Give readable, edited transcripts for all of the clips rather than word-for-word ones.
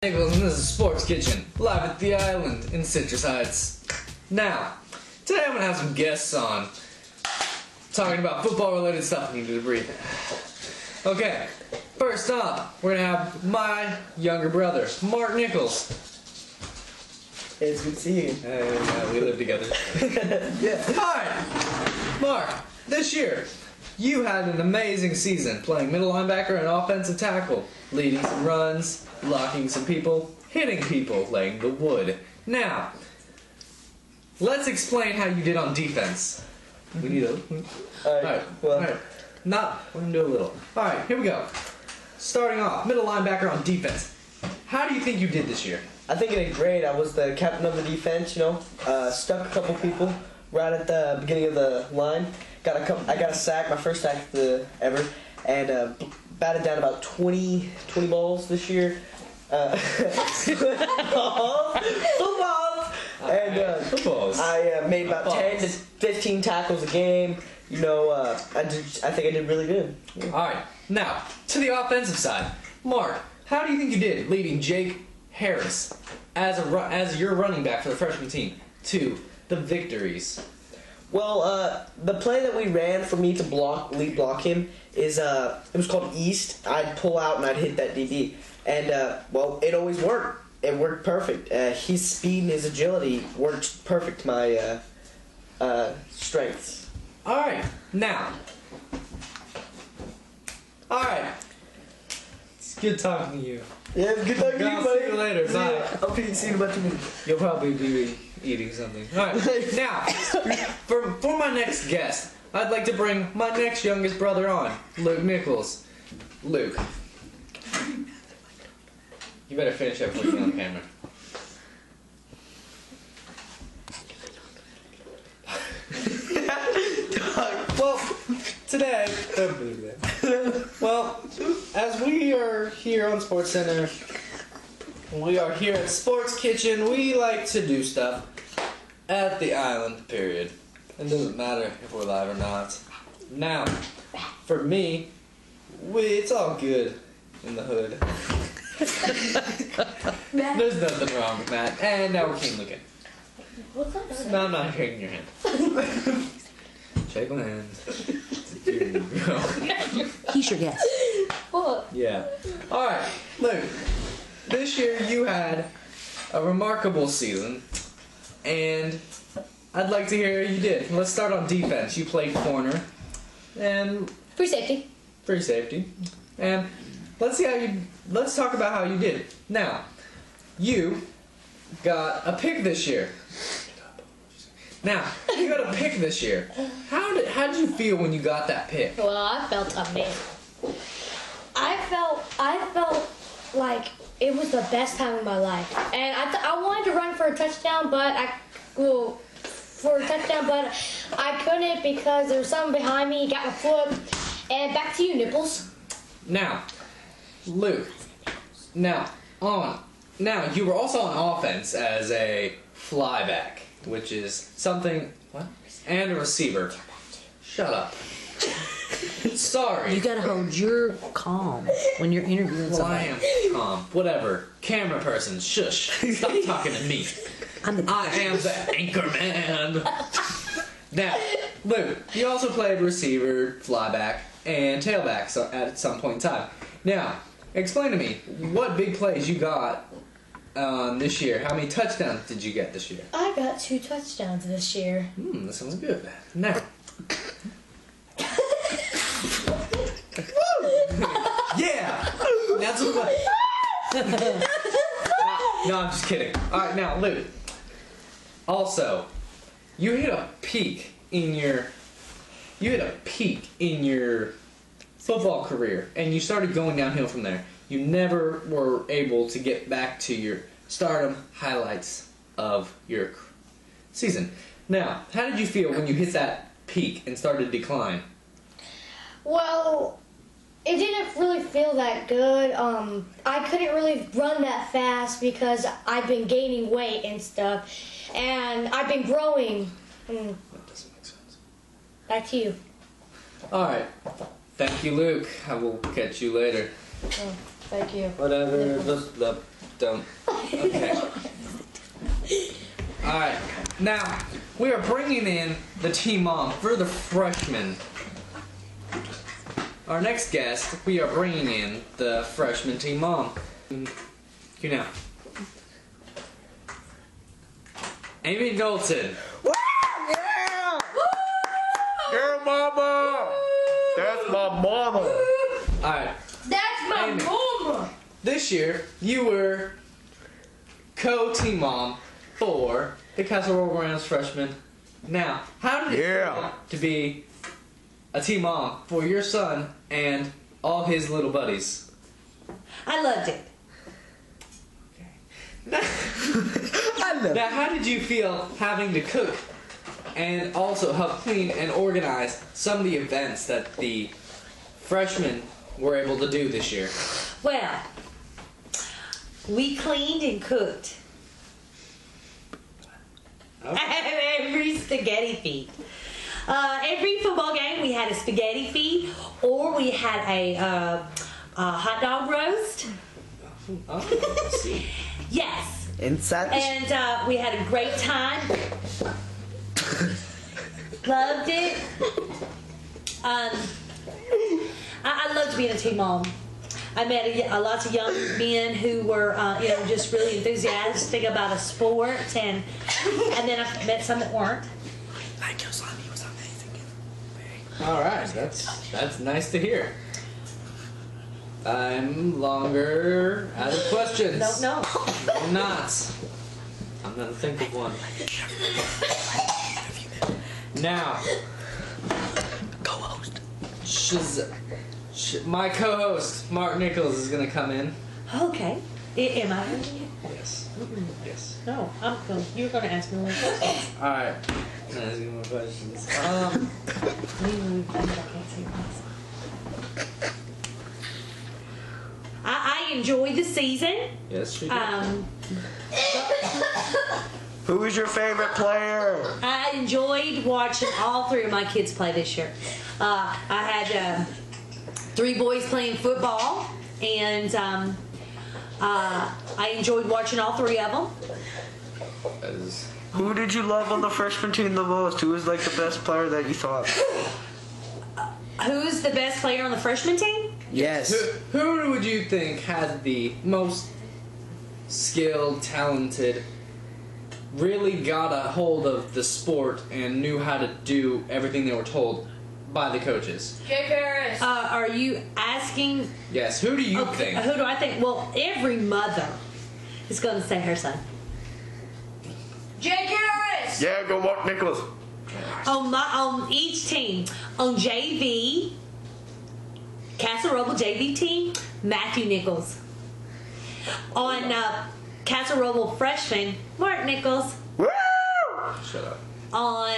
Nichols, and this is Sports Kitchen, live at the island in Citrus Heights. Now, today I'm going to have some guests on, talking about football-related stuff. I need to breathe. Okay, first up, we're going to have my younger brother, Mark Nichols. Hey, it's good to see you. We live together. Yeah. Alright, Mark, this year, you had an amazing season playing middle linebacker and offensive tackle, leading some runs, blocking some people, hitting people, laying the wood. Now, let's explain how you did on defense. We need a... Alright, Not, we're gonna do a little. Alright, here we go. Starting off, middle linebacker on defense. How do you think you did this year? I think I did great. I was the captain of the defense, stuck a couple people right at the beginning of the line. I got a sack, my first sack ever, and batted down about 20 balls this year. Footballs! And Footballs. I made about 10 to 15 tackles a game. I think I did really good. Yeah. Alright, now, to the offensive side. Mark, how do you think you did leading Jake Harris as your running back for the freshman team to the victories? Well, the play that we ran for me to lead block him is it was called East. I'd pull out and I'd hit that DB, and well, it always worked. It worked perfect. His speed and his agility worked perfect to my strengths. All right, now. All right. It's good talking to you. Yeah, it's good talking to you, I'll buddy. see you later. Bye. I'll be seeing you in about 2 minutes. You'll probably be eating something. All right, now, for my next guest, I'd like to bring my next youngest brother on, Luke Nichols. Luke, you better finish up looking on camera. Well, today, as we are here on Sports Center, we are here at Sports Kitchen, we like to do stuff at the island, period. It doesn't matter if we're live or not. Now, for me, it's all good in the hood. There's nothing wrong with that. And now we're King looking. No, I'm not shaking your hand. Shake my hand. He's your guest. What? Yeah. Alright, Luke. This year you had a remarkable season, and I'd like to hear how you did. Let's start on defense. You played corner, and Free safety. free safety, and let's talk about how you did. Now, you got a pick this year. Now, you got a pick this year. How did you feel when you got that pick? Well, I felt amazing. I felt like it was the best time of my life, and I wanted to run for a touchdown, but I couldn't because there was something behind me. Got my foot, and back to you, Nipples. Now, Luke. Now you were also on offense as a flyback, which is something. What? And a receiver. Shut up. Sorry. You gotta hold your calm when you're interviewing Well, I somebody. am calm. Whatever. Camera person, shush. Stop talking to me. I am the anchor man. Now, Luke, you also played receiver, flyback, and tailback at some point in time. Now, explain to me what big plays you got this year. How many touchdowns did you get this year? I got 2 touchdowns this year. That sounds good. Now. Yeah! That's what. No, I'm just kidding. Alright, now, Luke. Also, you hit a peak in your football career, and you started going downhill from there. You never were able to get back to your stardom highlights of your season. Now, how did you feel when you hit that peak and started to decline? Well, it didn't really feel that good. I couldn't really run that fast because I've been gaining weight and stuff, and I've been growing. That doesn't make sense. Back to you. Alright. Thank you, Luke. I will catch you later. Oh, thank you. Whatever. Don't. Okay. Alright. Now, we are bringing in the team mom for the freshmen. Our next guest, we are bringing in the freshman team mom. You know. Amy Knowlton. Woo! Yeah! Girl mama! That's my mama! Alright. That's my Amy. mama. This year, you were co-team mom for the Castle Roll Rams freshman. Now, how did it feel to be a team mom for your son and all his little buddies? I loved it. I love Now, how did you feel having to cook and also help clean and organize some of the events that the freshmen were able to do this year? Well, we cleaned and cooked. Okay. Every spaghetti feed. Every football game, we had a spaghetti feed, or we had a hot dog roast. Oh, I see. Yes, Inside the and we had a great time. Loved it. I loved being a team mom. I met a lots of young men who were, just really enthusiastic about a sport, and then I met some that weren't. Like your son, he was amazing. All right, that's nice to hear. I'm longer out of questions. No. I'm not. I'm gonna think of one. Now, Co-host. my co-host Mark Nichols is gonna come in. Okay. Am I? Yes. Yes. No, I'm going. You're going to ask me more questions. All right. I'm asking more questions. I enjoyed the season. Yes, she did. Who is your favorite player? I enjoyed watching all three of my kids play this year. I had 3 boys playing football, and I enjoyed watching all 3 of them. That is- Who did you love on the freshman team the most? Who was like the best player that you thought? Who's the best player on the freshman team? Yes. Who would you think had the most skilled, talented, really got a hold of the sport and knew how to do everything they were told by the coaches? Jake Harris. Are you asking? Yes, who do you think? Who do I think? Well, every mother is going to say her son. Jake Harris. Yeah, go Mark Nichols. On each team, on JV, Castle Roble JV team, Matthew Nichols. On Castle Roble freshman, Mark Nichols. Woo! Shut up. On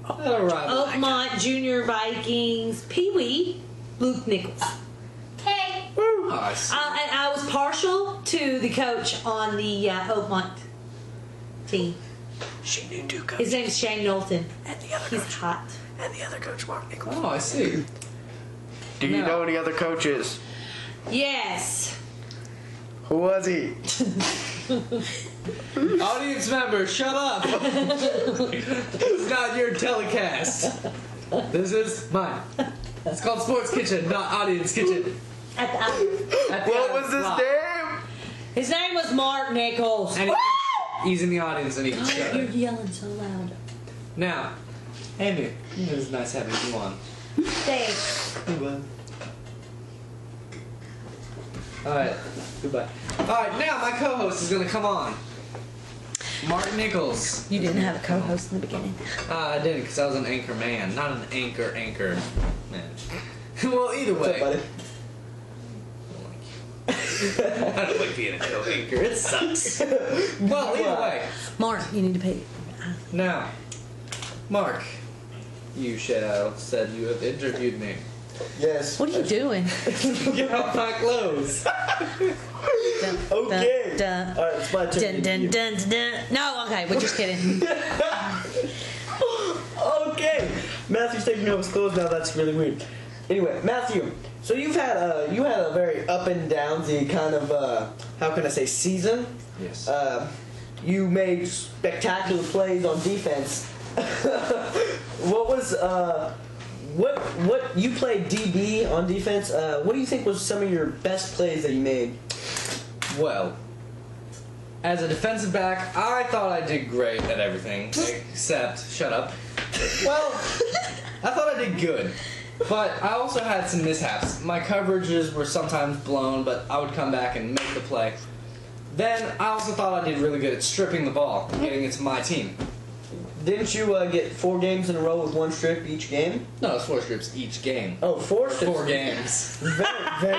That'll rival. Oakmont Junior Vikings, Pee Wee, Luke Nichols. Hey. Oh, I see. And I was partial to the coach on the Oakmont team. She knew 2 coaches. His name's Shane Knowlton. And the other He's coach. hot. And the other coach, Mark Nichols. Oh, I see. Do you No. know any other coaches? Yes. Who was he? Audience member, shut up. This is not your telecast. This is mine. It's called Sports Kitchen, not Audience Kitchen. At the, At the What end was his block. name? his name was Mark Nichols. And he's in the audience and he can shut You're up. yelling so loud. Now, Amy, it was nice having you on. Thanks. Alright, goodbye. Alright, now my co-host is gonna come on. Mark Nichols. You didn't have a co-host in the beginning. I didn't, because I was an anchor man, not an anchor man. Well, either way. Buddy. I don't like being a co-anchor. It sucks. Well, either way. Mark, you need to pay. Now, Mark, you said you have interviewed me. Yes. What are you doing? Get off my clothes. Okay. Dun, dun, Alright, it's my turn. dun, dun, dun, dun. No, okay, we're just kidding. Okay. Matthew's taking off his clothes now. That's really weird. Anyway, Matthew, So you had a very up and downsy kind of how can I say season? Yes. You made spectacular plays on defense. What was what you played DB on defense? What do you think was some of your best plays that you made? Well, as a defensive back, I thought I did great at everything except shut up. Well, I thought I did good. But I also had some mishaps. My coverages were sometimes blown, but I would come back and make the play. Then I also thought I did really good at stripping the ball, getting it to my team. Didn't you get 4 games in a row with 1 strip each game? No, it's 4 strips each game. Oh, 4 strips. 4 games. Very, very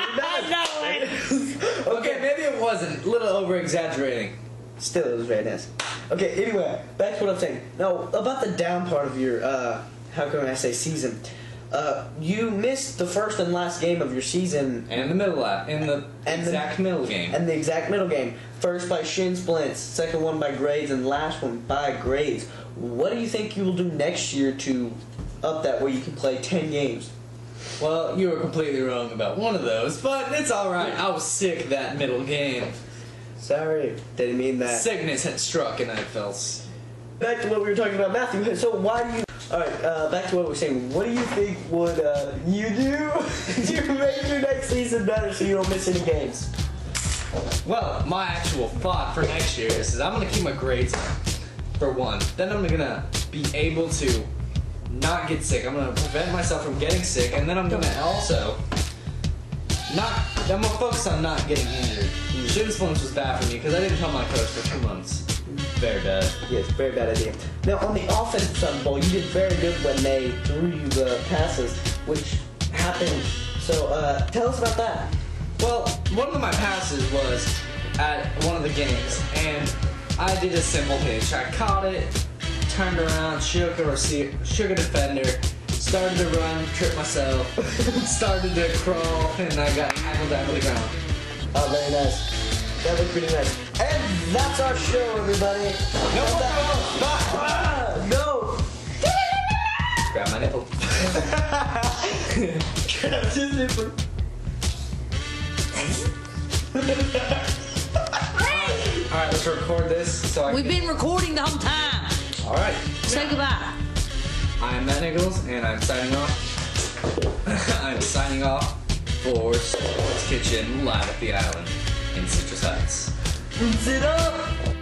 nice. Okay, maybe it wasn't. A little over exaggerating. Still, it was very nice. Okay, anyway, back to what I'm saying. Now, about the down part of your, how can I say, season. You missed the first and last game of your season. And in the exact middle game. And the exact middle game. First by shin splints, second one by grades, and last one by grades. What do you think you will do next year to up that where you can play 10 games? Well, you were completely wrong about one of those, but it's alright. I was sick that middle game. Sorry, didn't mean that. Sickness had struck and I felt... Back to what we were talking about, Matthew. So why do you... Alright, back to what we were saying. What do you think would you do to make your next season better so you don't miss any games? Well, my actual thought for next year is I'm going to keep my grades up, for one. Then I'm going to be able to not get sick. I'm going to prevent myself from getting sick, and then I'm going to also I'm going to focus on not getting injured. Shin splints was bad for me because I didn't tell my coach for 2 months. Very bad. Yes, very bad idea. Now, on the offensive side of the ball, you did very good when they threw you the passes, which happened. So, tell us about that. Well, one of my passes was at one of the games, and I did a simple hitch. I caught it, turned around, shook a defender, started to run, tripped myself, started to crawl, and I got tackled down to the ground. Oh, very nice. That was pretty nice. And that's our show, everybody. No! Grab my nipple. Grab his nipple. Alright, let's record this so I We've can... been recording the whole time. Alright. Say goodbye. I'm Matt Nichols, and I'm signing off. I'm signing off for Sports Kitchen live at the island in Citrus Heights. Sit up!